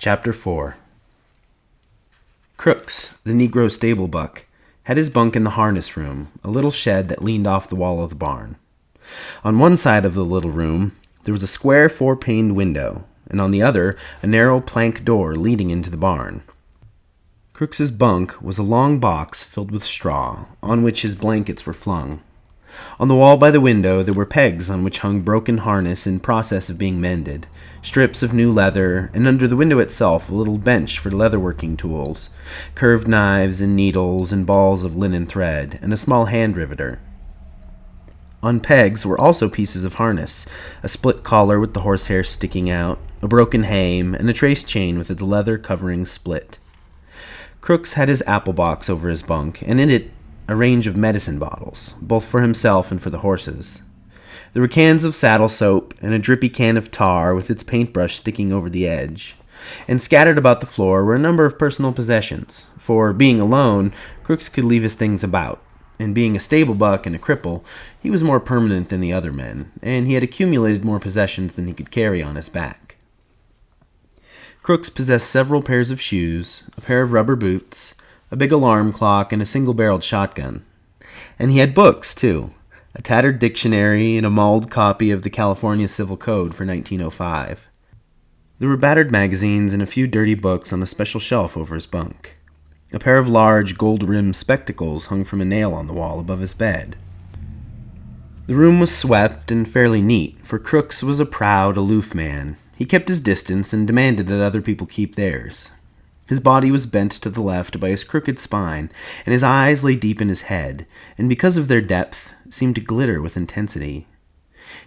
Chapter 4. Crooks, the Negro stable buck, had his bunk in the harness room, a little shed that leaned off the wall of the barn. On one side of the little room, there was a square four-paned window, and on the other, a narrow plank door leading into the barn. Crooks's bunk was a long box filled with straw, on which his blankets were flung. On the wall by the window there were pegs on which hung broken harness in process of being mended, strips of new leather, and under the window itself a little bench for leatherworking tools, curved knives and needles and balls of linen thread, and a small hand riveter. On pegs were also pieces of harness, a split collar with the horsehair sticking out, a broken hame, and a trace chain with its leather covering split. Crooks had his apple box over his bunk, and in it a range of medicine bottles, both for himself and for the horses. There were cans of saddle soap and a drippy can of tar with its paintbrush sticking over the edge. And scattered about the floor were a number of personal possessions, for, being alone, Crooks could leave his things about, and being a stable buck and a cripple, he was more permanent than the other men, and he had accumulated more possessions than he could carry on his back. Crooks possessed several pairs of shoes, a pair of rubber boots, a big alarm clock, and a single-barreled shotgun. And he had books, too, a tattered dictionary and a mauled copy of the California Civil Code for 1905. There were battered magazines and a few dirty books on a special shelf over his bunk. A pair of large, gold-rimmed spectacles hung from a nail on the wall above his bed. The room was swept and fairly neat, for Crooks was a proud, aloof man. He kept his distance and demanded that other people keep theirs. His body was bent to the left by his crooked spine, and his eyes lay deep in his head, and because of their depth, seemed to glitter with intensity.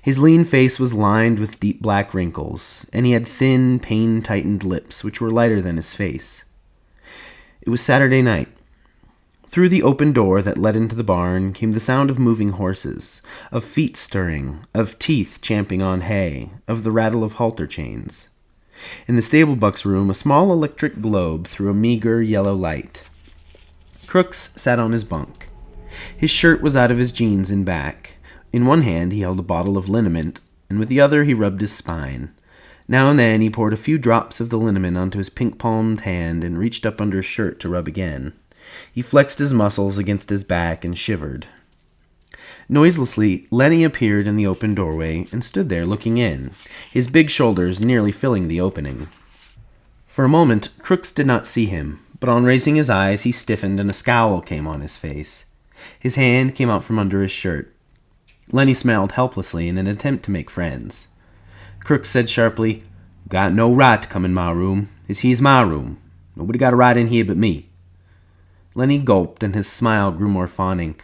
His lean face was lined with deep black wrinkles, and he had thin, pain-tightened lips, which were lighter than his face. It was Saturday night. Through the open door that led into the barn came the sound of moving horses, of feet stirring, of teeth champing on hay, of the rattle of halter chains. In the stable buck's room, a small electric globe threw a meager yellow light. Crooks sat on his bunk. His shirt was out of his jeans and back. In one hand he held a bottle of liniment, and with the other he rubbed his spine. Now and then he poured a few drops of the liniment onto his pink-palmed hand and reached up under his shirt to rub again. He flexed his muscles against his back and shivered. Noiselessly, Lennie appeared in the open doorway and stood there looking in, his big shoulders nearly filling the opening. For a moment, Crooks did not see him, but on raising his eyes he stiffened and a scowl came on his face. His hand came out from under his shirt. Lennie smiled helplessly in an attempt to make friends. Crooks said sharply, "Got no right to come in my room. This here's my room. Nobody got a right in here but me." Lennie gulped and his smile grew more fawning.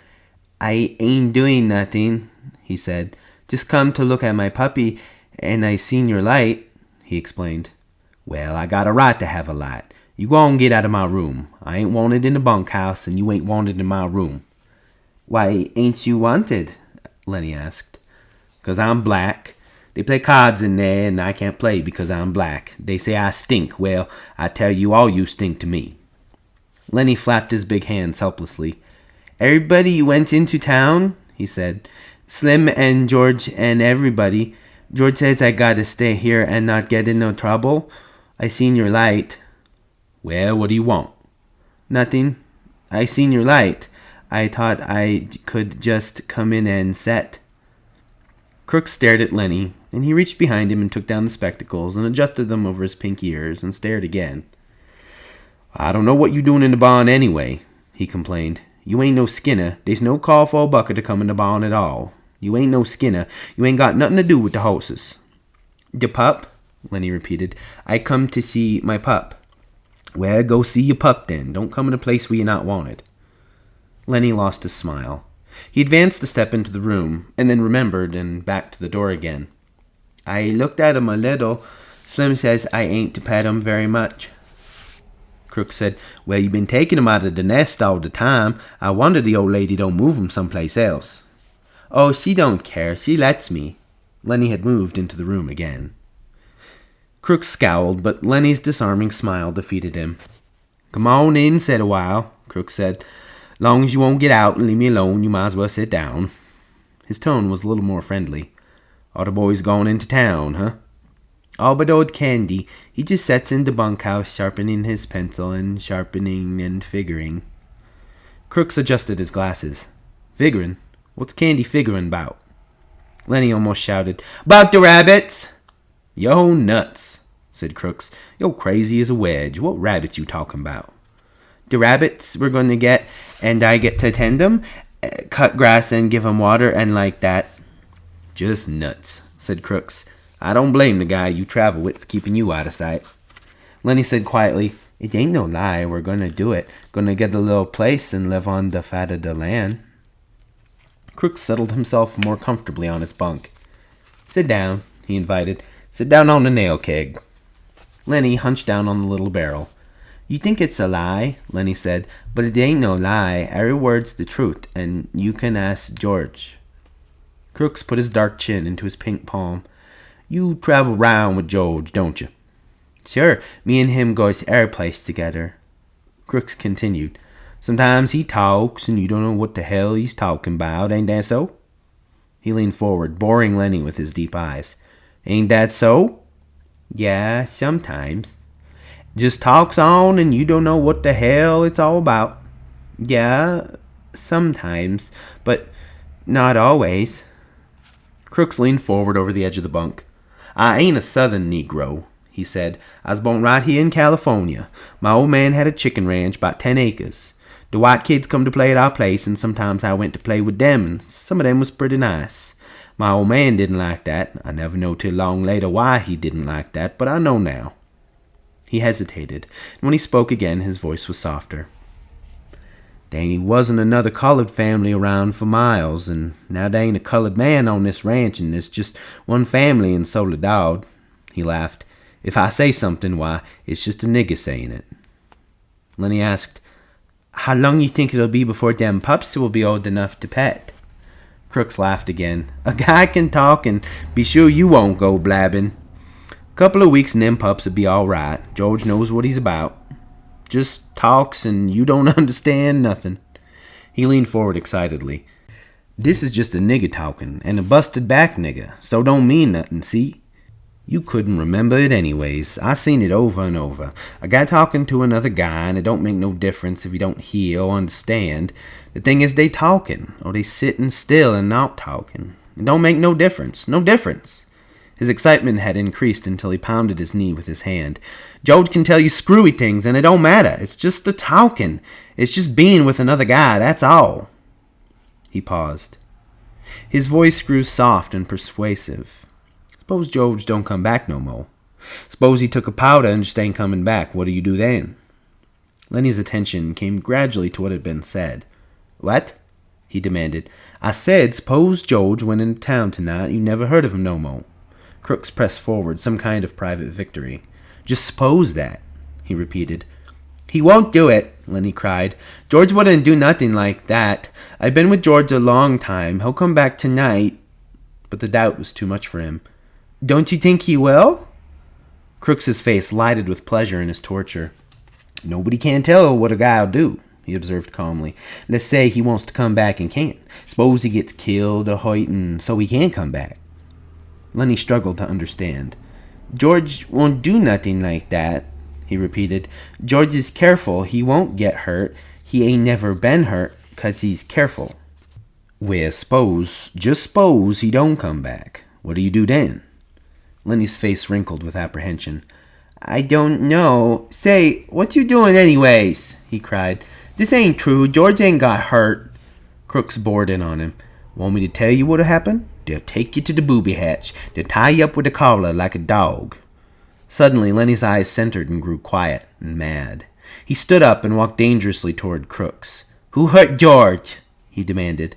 "I ain't doing nothing," he said. "Just come to look at my puppy, and I seen your light," he explained. "Well, I got a right to have a light. You go on get out of my room. I ain't wanted in the bunkhouse, and you ain't wanted in my room." "Why ain't you wanted?" Lennie asked. "'Cause I'm black. They play cards in there, and I can't play because I'm black. They say I stink. Well, I tell you all you stink to me." Lennie flapped his big hands helplessly. "Everybody went into town," he said. "Slim and George and everybody. George says I gotta stay here and not get in no trouble. I seen your light." "Well, what do you want?" "Nothing. I seen your light. I thought I could just come in and set." Crooks stared at Lennie, and he reached behind him and took down the spectacles and adjusted them over his pink ears and stared again. "I don't know what you doing in the barn anyway," he complained. "You ain't no skinner. There's no call for a bucker to come in the barn at all. You ain't no skinner. You ain't got nothing to do with the horses." "The pup?" Lennie repeated. "I come to see my pup." "Well, go see your pup then. Don't come in a place where you're not wanted." Lennie lost his smile. He advanced a step into the room, and then remembered and backed to the door again. "I looked at him a little. Slim says I ain't to pet him very much." Crooks said, "Well, you been taking him out of the nest all the time. I wonder the old lady don't move him someplace else." "Oh, she don't care. She lets me." Lennie had moved into the room again. Crooks scowled, but Lennie's disarming smile defeated him. "Come on in, sit a while," Crooks said. "Long as you won't get out and leave me alone, you might as well sit down." His tone was a little more friendly. "Are the boys gone into town, huh?" All but old Candy. He just sits in the bunkhouse sharpening his pencil and sharpening and figuring. Crooks adjusted his glasses. Figuring? What's Candy figuring about? Lennie almost shouted, "About the rabbits!" "Yo nuts," said Crooks. "Yo crazy as a wedge. What rabbits you talking about?" "The rabbits we're going to get, and I get to tend them, cut grass and give 'em water and like that." "Just nuts," said Crooks. "I don't blame the guy you travel with for keeping you out of sight." Lennie said quietly, "It ain't no lie. We're going to do it. Going to get a little place and live on the fat of the land." Crooks settled himself more comfortably on his bunk. "Sit down," he invited. "Sit down on the nail keg." Lennie hunched down on the little barrel. "You think it's a lie," Lennie said, "but it ain't no lie. Every word's the truth, and you can ask George." Crooks put his dark chin into his pink palm. "You travel round with George, don't you?" "Sure, me and him goes every place together." Crooks continued. "Sometimes he talks, and you don't know what the hell he's talking about, ain't that so?" He leaned forward, boring Lennie with his deep eyes. "Ain't that so?" "Yeah, sometimes." "Just talks on, and you don't know what the hell it's all about." "Yeah, sometimes, but not always." Crooks leaned forward over the edge of the bunk. "I ain't a southern Negro," he said. "I was born right here in California. My old man had a chicken ranch, about 10 acres. The white kids come to play at our place, and sometimes I went to play with them, and some of them was pretty nice. My old man didn't like that. I never know till long later why he didn't like that, but I know now." He hesitated, and when he spoke again, his voice was softer. "There wasn't another colored family around for miles, and now there ain't a colored man on this ranch, and there's just one family in Soledad." He laughed. "If I say something, why, it's just a nigger saying it." Lennie asked, "How long you think it'll be before them pups will be old enough to pet?" Crooks laughed again. "A guy can talk, and be sure you won't go blabbing. Couple of weeks and them pups will be all right. George knows what he's about. Just talks, and you don't understand nothing." He leaned forward excitedly. "This is just a nigger talking, and a busted back nigger, so don't mean nothing, see? You couldn't remember it anyways. I seen it over and over. A guy talking to another guy, and it don't make no difference if you don't hear or understand. The thing is they talking, or they sitting still and not talking. It don't make no difference. No difference." His excitement had increased until he pounded his knee with his hand. "George can tell you screwy things, and it don't matter. It's just the talking. It's just being with another guy, that's all." He paused. His voice grew soft and persuasive. "Suppose George don't come back no more. Suppose he took a powder and just ain't coming back. What do you do then?" Lennie's attention came gradually to what had been said. "What?" he demanded. "I said, suppose George went into town tonight, you never heard of him no more." Crooks pressed forward, some kind of private victory. "Just suppose that," he repeated. "He won't do it," Lennie cried. "George wouldn't do nothing like that. I've been with George a long time. He'll come back tonight." But the doubt was too much for him. "Don't you think he will?" Crooks's face lighted with pleasure in his torture. "Nobody can tell what a guy'll do," he observed calmly. "Let's say he wants to come back and can't. Suppose he gets killed or hurt, and so he can't come back." Lennie struggled to understand. "George won't do nothing like that," he repeated. "George is careful. He won't get hurt. He ain't never been hurt, 'cause he's careful." "Well, just suppose he don't come back. What do you do then?" Lennie's face wrinkled with apprehension. "I don't know. Say, what you doing anyways?" he cried. "This ain't true. George ain't got hurt." Crooks bored in on him. "Want me to tell you what'll happen? They'll take you to the booby hatch. They'll tie you up with a collar like a dog." Suddenly, Lennie's eyes centered and grew quiet and mad. He stood up and walked dangerously toward Crooks. "Who hurt George?" he demanded.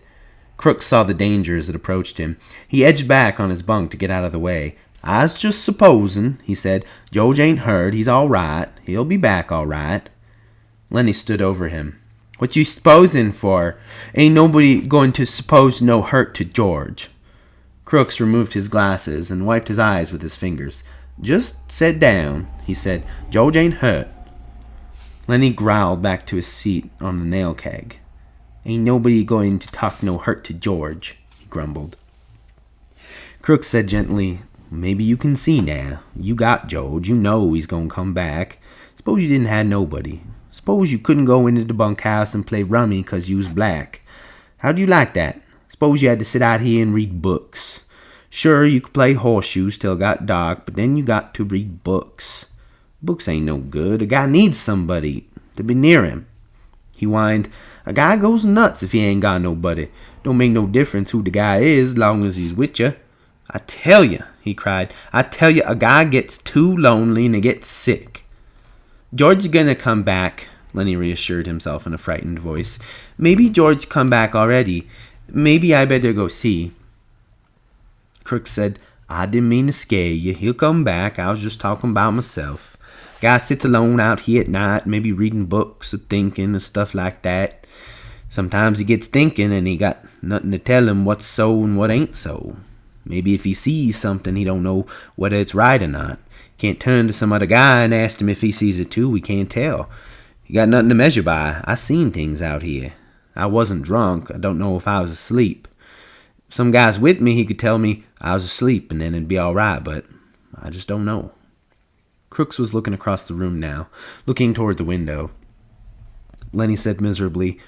Crooks saw the danger as it approached him. He edged back on his bunk to get out of the way. "I's just supposin'," he said. "George ain't hurt. He's all right. He'll be back all right." Lennie stood over him. "What you supposin' for? Ain't nobody going to suppose no hurt to George." Crooks removed his glasses and wiped his eyes with his fingers. "Just sit down," he said. "George ain't hurt." Lennie growled back to his seat on the nail keg. "Ain't nobody going to talk no hurt to George," he grumbled. Crooks said gently, Maybe you can see now. You got George. You know he's gonna come back. Suppose you didn't have nobody. Suppose you couldn't go into the bunkhouse and play rummy 'cause you was black. How'd you like that? Suppose you had to sit out here and read books. Sure, you could play horseshoes till it got dark, but then you got to read books. Books ain't no good. A guy needs somebody to be near him. He whined, a guy goes nuts if he ain't got nobody. Don't make no difference who the guy is, long as he's with you. I tell you, he cried, I tell you, a guy gets too lonely and he gets sick. George's gonna come back, Lennie reassured himself in a frightened voice. Maybe George come back already. Maybe I better go see. Crooks said, I didn't mean to scare you. He'll come back. I was just talking about myself. Guy sits alone out here at night, maybe reading books or thinking or stuff like that. Sometimes he gets thinking and he got nothing to tell him what's so and what ain't so. Maybe if he sees something, he don't know whether it's right or not. Can't turn to some other guy and ask him if he sees it too. We can't tell. He got nothing to measure by. I seen things out here. I wasn't drunk. I don't know if I was asleep. If some guy's with me, he could tell me I was asleep and then it'd be all right, but I just don't know. Crooks was looking across the room now, looking toward the window. Lennie said miserably,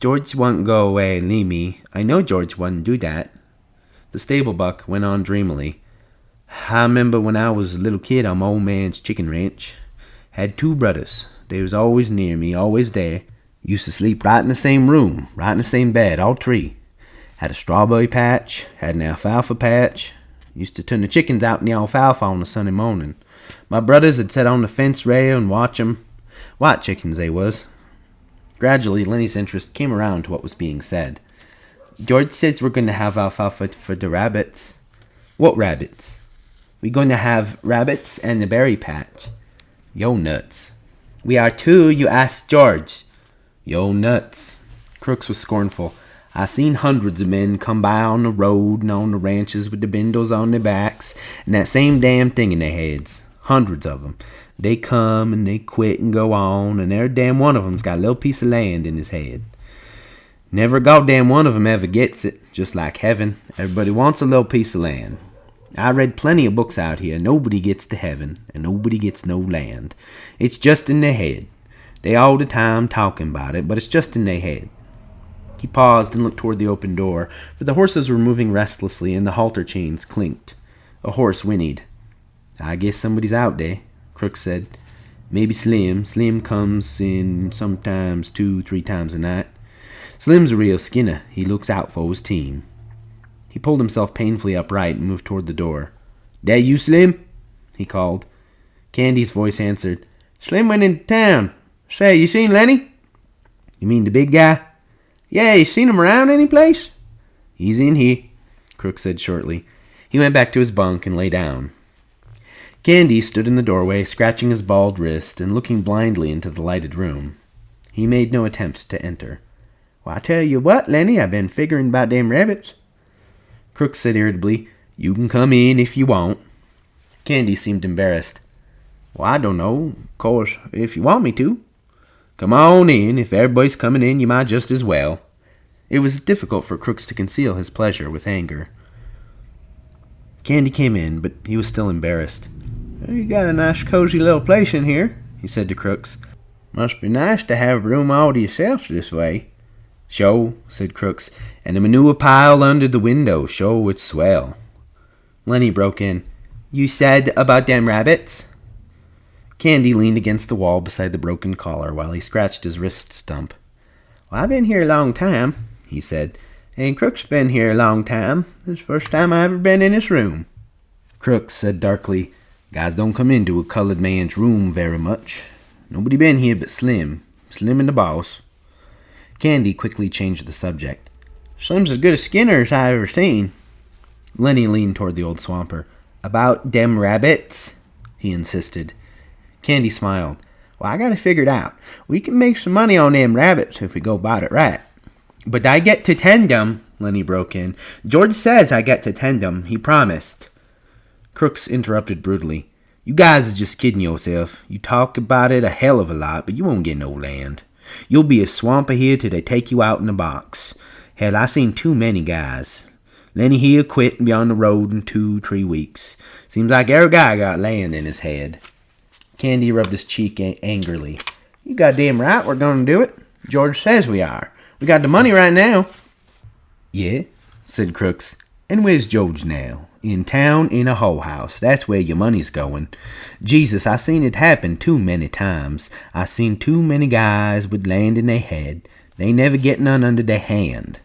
George won't go away and leave me. I know George wouldn't do that. The stable buck went on dreamily. I remember when I was a little kid on my old man's chicken ranch. Had 2 brothers. They was always near me, always there. Used to sleep right in the same room, right in the same bed, all 3. Had a strawberry patch, had an alfalfa patch. Used to turn the chickens out in the alfalfa on a Sunday morning. My brothers would sit on the fence rail and watch 'em. White chickens they was. Gradually, Lennie's interest came around to what was being said. George says we're going to have alfalfa for the rabbits. What rabbits? We're going to have rabbits and the berry patch. Yo nuts. We are too, you asked George. Yo nuts. Crooks was scornful. I seen hundreds of men come by on the road and on the ranches with the bindles on their backs and that same damn thing in their heads. Hundreds of them. They come and they quit and go on, and every damn one of them's got a little piece of land in his head. Never a goddamn one of them ever gets it, just like heaven. Everybody wants a little piece of land. I read plenty of books out here. Nobody gets to heaven, and nobody gets no land. It's just in their head. They all the time talking about it, but it's just in their head. He paused and looked toward the open door, for the horses were moving restlessly and the halter chains clinked. A horse whinnied. I guess somebody's out there, Crook said. Maybe Slim. Slim comes in sometimes 2-3 times a night. Slim's a real skinner. He looks out for his team. He pulled himself painfully upright and moved toward the door. That you, Slim? He called. Candy's voice answered. Slim went into town. Say, you seen Lennie? You mean the big guy? Yeah, you seen him around any place? He's in here, Crook said shortly. He went back to his bunk and lay down. Candy stood in the doorway, scratching his bald wrist and looking blindly into the lighted room. He made no attempt to enter. Well, I tell you what, Lennie, I've been figuring about them rabbits. Crook said irritably, You can come in if you want. Candy seemed embarrassed. Well, I don't know. Of course, if you want me to. Come on in. If everybody's coming in, you might just as well. It was difficult for Crooks to conceal his pleasure with anger. Candy came in, but he was still embarrassed. You got a nice cozy little place in here, he said to Crooks. Must be nice to have room all to yourself this way. Sho, said Crooks, and a manure pile under the window. Sho, it's swell. Lennie broke in. You said about them rabbits? Candy leaned against the wall beside the broken collar while he scratched his wrist stump. Well, I've been here a long time, he said, and Crook's been here a long time. This is the first time I've ever been in this room. Crooks said darkly, Guys don't come into a colored man's room very much. Nobody been here but Slim. Slim and the boss. Candy quickly changed the subject. Slim's as good a skinner as I've ever seen. Lennie leaned toward the old swamper. About dem rabbits? He insisted. Candy smiled. Well, I got it figured out. We can make some money on them rabbits if we go about it right. But I get to tend 'em, Lennie broke in. George says I get to tend 'em. He promised. Crooks interrupted brutally. You guys is just kidding yourself. You talk about it a hell of a lot, but you won't get no land. You'll be a swamper here till they take you out in a box. Hell, I seen too many guys. Lennie he'll quit and be on the road in 2-3 weeks. Seems like every guy got land in his head. Candy rubbed his cheek angrily. You goddamn right we're gonna do it. George says we are. We got the money right now. Yeah, said Crooks. And where's George now? In town, in a hoe house. That's where your money's going. Jesus, I seen it happen too many times. I seen too many guys with land in their head. They never get none under their hand.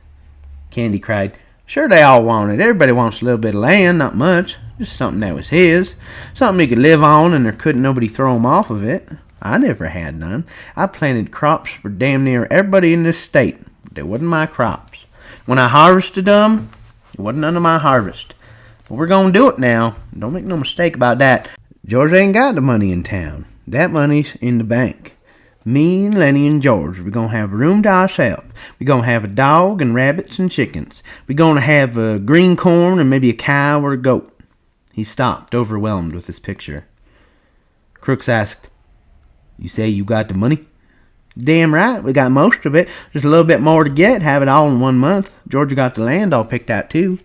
Candy cried, Sure they all want it. Everybody wants a little bit of land, not much. Just something that was his. Something he could live on and there couldn't nobody throw him off of it. I never had none. I planted crops for damn near everybody in this state. But they wasn't my crops. When I harvested them, it wasn't none of my harvest. But we're going to do it now. Don't make no mistake about that. George ain't got the money in town. That money's in the bank. Me and Lennie and George, we're going to have a room to ourselves. We're going to have a dog and rabbits and chickens. We're going to have green corn and maybe a cow or a goat. He stopped, overwhelmed with his picture. Crooks asked, You say you got the money? Damn right, we got most of it. Just a little bit more to get, have it all in 1 month. George got the land all picked out too.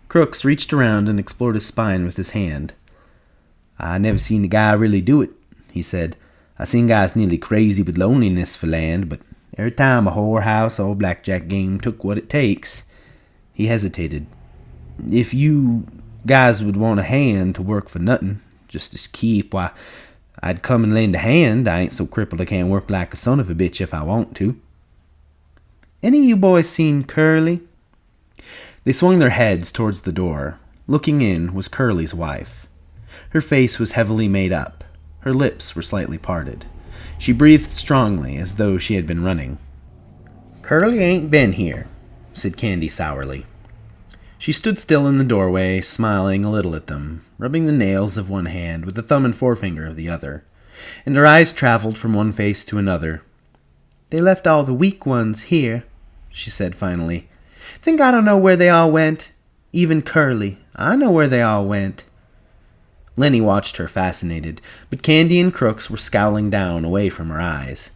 Crooks reached around and explored his spine with his hand. I never seen a guy really do it, he said. I seen guys nearly crazy with loneliness for land, but every time a whorehouse or blackjack game took what it takes. He hesitated. If you guys would want a hand to work for nothing, just as keep, why, I'd come and lend a hand. I ain't so crippled I can't work like a son of a bitch if I want to. Any of you boys seen Curley? They swung their heads towards the door. Looking in was Curley's wife. Her face was heavily made up. Her lips were slightly parted. She breathed strongly, as though she had been running. Curley ain't been here, said Candy sourly. She stood still in the doorway, smiling a little at them, rubbing the nails of one hand with the thumb and forefinger of the other, and her eyes traveled from one face to another. They left all the weak ones here, she said finally. Think I don't know where they all went? Even Curley. I know where they all went. Lennie watched her, fascinated, but Candy and Crooks were scowling down away from her eyes.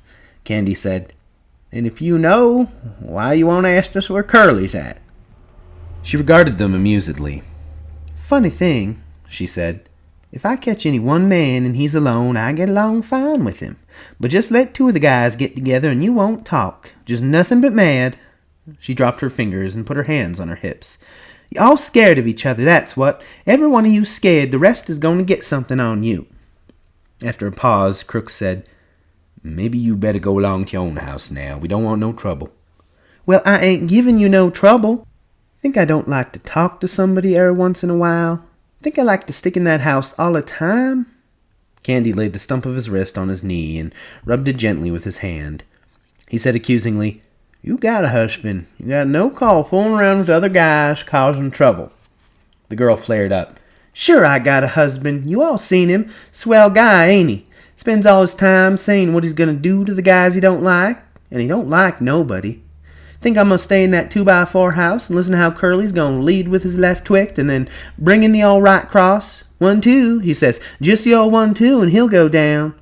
Candy said, And if you know, why you won't ask us where Curley's at? She regarded them amusedly. Funny thing, she said. If I catch any one man and he's alone, I get along fine with him. But just let 2 of the guys get together and you won't talk. Just nothing but mad. She dropped her fingers and put her hands on her hips. You're all scared of each other, that's what. Every one of you scared, the rest is going to get something on you. After a pause, Crooks said, Maybe you better go along to your own house now. We don't want no trouble. Well, I ain't giving you no trouble. Think I don't like to talk to somebody every once in a while? Think I like to stick in that house all the time? Candy laid the stump of his wrist on his knee and rubbed it gently with his hand. He said accusingly, You got a husband. You got no call fooling around with other guys causing trouble. The girl flared up. Sure I got a husband. You all seen him. Swell guy, ain't he? Spends all his time saying what he's gonna do to the guys he don't like. And he don't like nobody. Think I'm gonna stay in that 2x4 house and listen to how Curley's gonna lead with his left twict and then bring in the old right cross? 1-2, he says. Just the old 1-2 and he'll go down.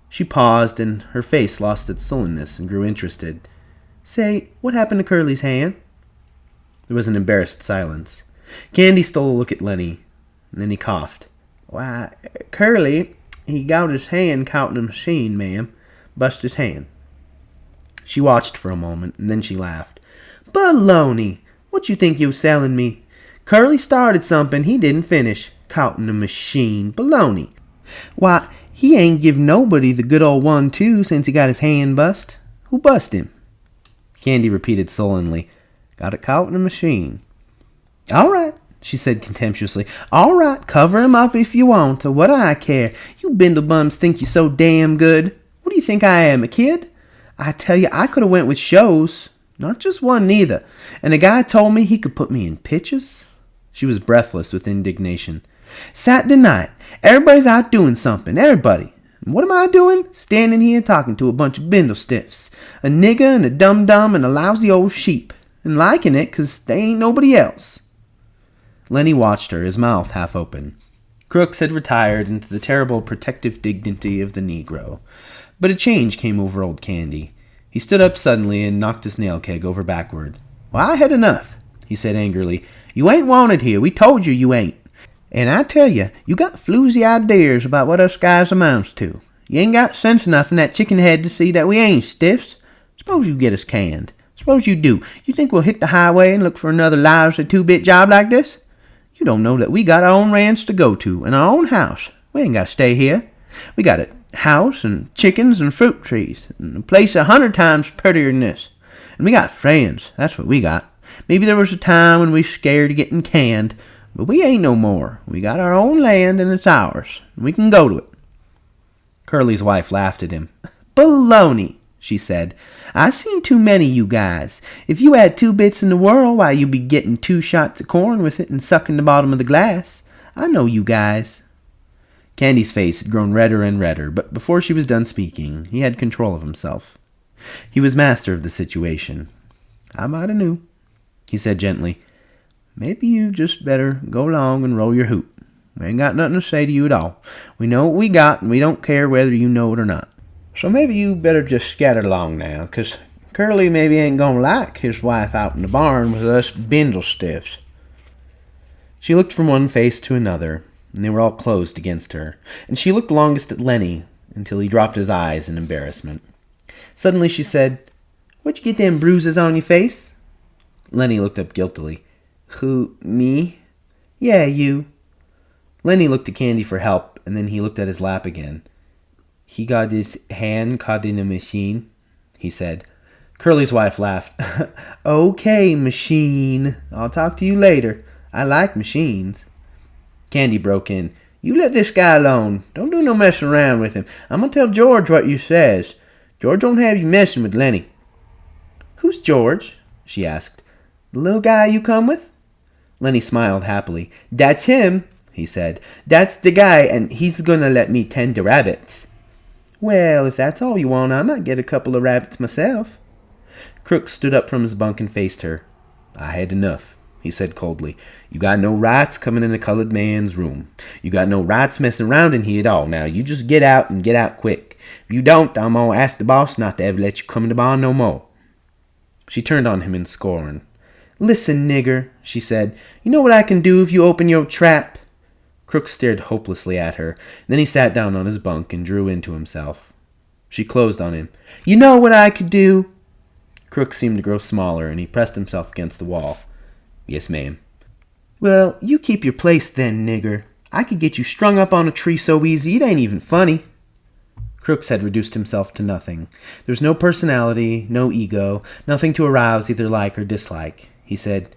She paused and her face lost its sullenness and grew interested. Say, what happened to Curley's hand? There was an embarrassed silence. Candy stole a look at Lennie, and then he coughed. Why, Curley, he got his hand caught in a machine, ma'am. Bust his hand. She watched for a moment, and then she laughed. Baloney! What you think you was selling me? Curley started something he didn't finish. Caught in a machine. Baloney! Why, he ain't give nobody the good old 1-2 since he got his hand bust. Who bust him? Candy repeated sullenly. Got it caught in a machine. All right, she said contemptuously. All right, cover him up if you want to. What do I care? You bindlebums think you're so damn good. What do you think I am, a kid? I tell you, I could have went with shows. Not just one, neither. And a guy told me he could put me in pictures. She was breathless with indignation. Saturday night. Everybody's out doing something. Everybody. And what am I doing? Standing here talking to a bunch of bindle stiffs. A nigger and a dum-dum and a lousy old sheep. And liking it 'cause they ain't nobody else. Lennie watched her, his mouth half open. Crooks had retired into the terrible protective dignity of the Negro. But a change came over old Candy. He stood up suddenly and knocked his nail keg over backward. Well, I had enough. he said angrily. "You ain't wanted here. We told you you ain't. And I tell you, you got floozy ideas about what us guys amounts to. You ain't got sense enough in that chicken head to see that we ain't stiffs. Suppose you get us canned. Suppose you do. You think we'll hit the highway and look for another lousy two-bit job like this? You don't know that we got our own ranch to go to and our own house. We ain't got to stay here. We got a house and chickens and fruit trees and a place 100 times prettier than this. And we got friends. That's what we got. Maybe there was a time when we was scared of getting canned, but we ain't no more. We got our own land and it's ours. And we can go to it." Curley's wife laughed at him. "Baloney," she said. "I seen too many you guys. If you had 2 bits in the world, why you be getting 2 shots of corn with it and sucking the bottom of the glass. I know you guys." Candy's face had grown redder and redder, but before she was done speaking, he had control of himself. He was master of the situation. "I mighta knew," he said gently. "Maybe you just better go along and roll your hoop. We ain't got nothing to say to you at all. We know what we got, and we don't care whether you know it or not. So maybe you better just scatter along now, 'cause Curley maybe ain't gonna like his wife out in the barn with us bindle stiffs." She looked from one face to another, and they were all closed against her, and she looked longest at Lennie until he dropped his eyes in embarrassment. Suddenly she said, "What'd you get them bruises on your face?" Lennie looked up guiltily. "Who, me?" "Yeah, you." Lennie looked to Candy for help, and then he looked at his lap again. "He got his hand caught in a machine," he said. Curly's wife laughed. "Okay, machine. I'll talk to you later. I like machines." Candy broke in. "You let this guy alone. Don't do no messing around with him. I'm going to tell George what you says. George won't have you messing with Lennie." "Who's George?" she asked. "The little guy you come with?" Lennie smiled happily. "That's him," he said. "That's the guy, and he's going to let me tend the rabbits." "Well, if that's all you want, I might get a couple of rabbits myself." Crooks stood up from his bunk and faced her. "I had enough," he said coldly. "You got no rights coming in the colored man's room. You got no rights messing around in here at all. Now, you just get out and get out quick. If you don't, I'm going to ask the boss not to ever let you come in the barn no more." She turned on him in scorn. "Listen, nigger," she said. "You know what I can do if you open your trap?" Crook stared hopelessly at her. Then he sat down on his bunk and drew into himself. She closed on him. "You know what I could do?" Crook seemed to grow smaller, and he pressed himself against the wall. "Yes, ma'am." "Well, you keep your place then, nigger. I could get you strung up on a tree so easy it ain't even funny." Crooks had reduced himself to nothing. There was no personality, no ego, nothing to arouse either like or dislike. He said,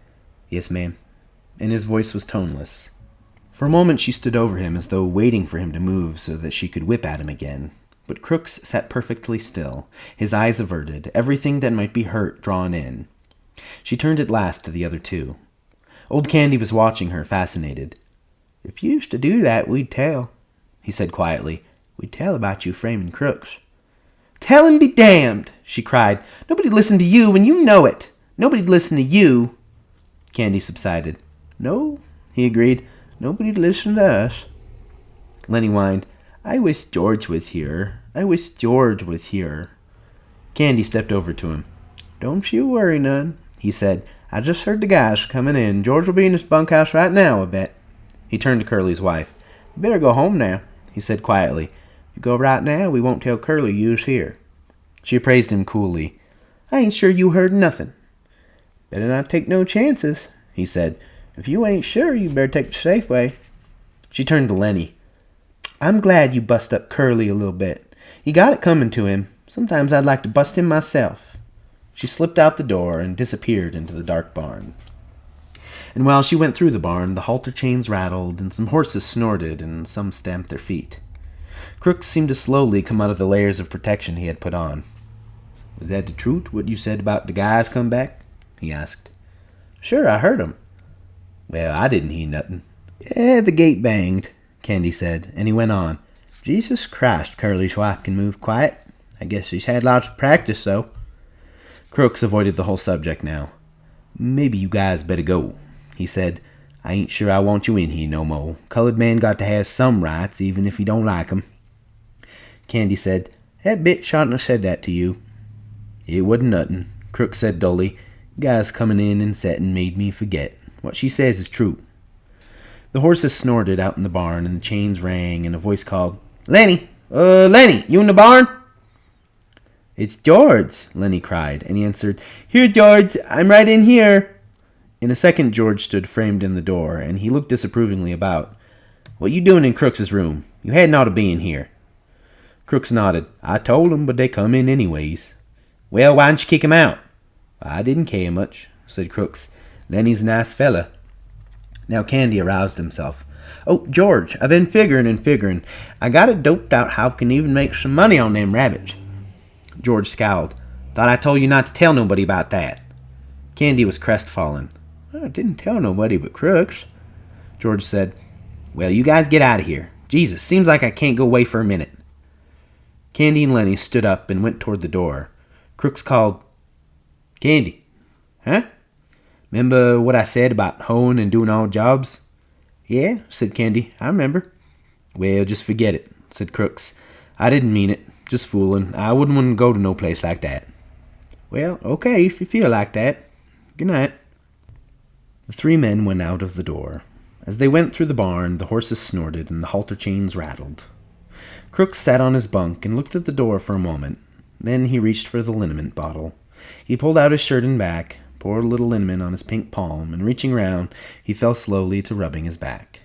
"Yes, ma'am," and his voice was toneless. For a moment she stood over him as though waiting for him to move so that she could whip at him again. But Crooks sat perfectly still, his eyes averted, everything that might be hurt drawn in. She turned at last to the other two. Old Candy was watching her, fascinated. "If you used to do that, we'd tell," he said quietly. "We'd tell about you framing Crooks." "Tell and be damned!" she cried. "Nobody'd listen to you, and you know it. Nobody'd listen to you." Candy subsided. "No," he agreed. "Nobody'd listen to us." Lennie whined, "I wish George was here. I wish George was here." Candy stepped over to him. "Don't you worry none," he said. "I just heard the guys coming in. George will be in his bunkhouse right now, I bet." He turned to Curly's wife. "You better go home now," he said quietly. "If you go right now, we won't tell Curly you's here." She appraised him coolly. "I ain't sure you heard nothing." "Better not take no chances," he said. "If you ain't sure, you better take the safe way." She turned to Lennie. "I'm glad you bust up Curly a little bit. He got it coming to him. Sometimes I'd like to bust him myself." She slipped out the door and disappeared into the dark barn. And while she went through the barn, the halter chains rattled, and some horses snorted, and some stamped their feet. Crooks seemed to slowly come out of the layers of protection he had put on. "Was that the truth, what you said about the guys come back?" he asked. "Sure, I heard 'em." "Well, I didn't hear nothing." "Yeah, the gate banged," Candy said, and he went on. "Jesus Christ, Curly's wife can move quiet. I guess she's had lots of practice, though." Crooks avoided the whole subject now. "Maybe you guys better go," he said. "I ain't sure I want you in here no more. Colored man got to have some rights, even if he don't like 'em." Candy said, "That bitch oughtn't have said that to you." "It wasn't nothing," Crooks said dully. Guys coming in and setting made me forget. What she says is true. The horses snorted out in the barn, and the chains rang, and a voice called, Lennie! Lennie, you in the barn? It's George, Lennie cried, and he answered, Here, George, I'm right in here. In a second, George stood framed in the door, and he looked disapprovingly about. What you doing in Crooks's room? You hadn't ought to be in here. Crooks nodded. I told 'em, but they come in anyways. Well, why didn't you kick 'em out? I didn't care much, said Crooks. Lennie's a nice fella. Now Candy aroused himself. Oh, George, I've been figuring. I got it doped out how I can even make some money on them rabbits. George scowled. Thought I told you not to tell nobody about that. Candy was crestfallen. I didn't tell nobody but Crooks. George said, Well, you guys get out of here. Jesus, seems like I can't go away for a minute. Candy and Lennie stood up and went toward the door. Crooks called, Candy. Huh? Remember what I said about hoeing and doing all jobs? Yeah, said Candy. I remember. Well, just forget it, said Crooks. I didn't mean it. Just fooling. I wouldn't want to go to no place like that. Well, okay, if you feel like that. Good night. The three men went out of the door. As they went through the barn, the horses snorted and the halter chains rattled. Crooks sat on his bunk and looked at the door for a moment. Then he reached for the liniment bottle. He pulled out his shirt and back, poured a little liniment on his pink palm, and reaching round, he fell slowly to rubbing his back.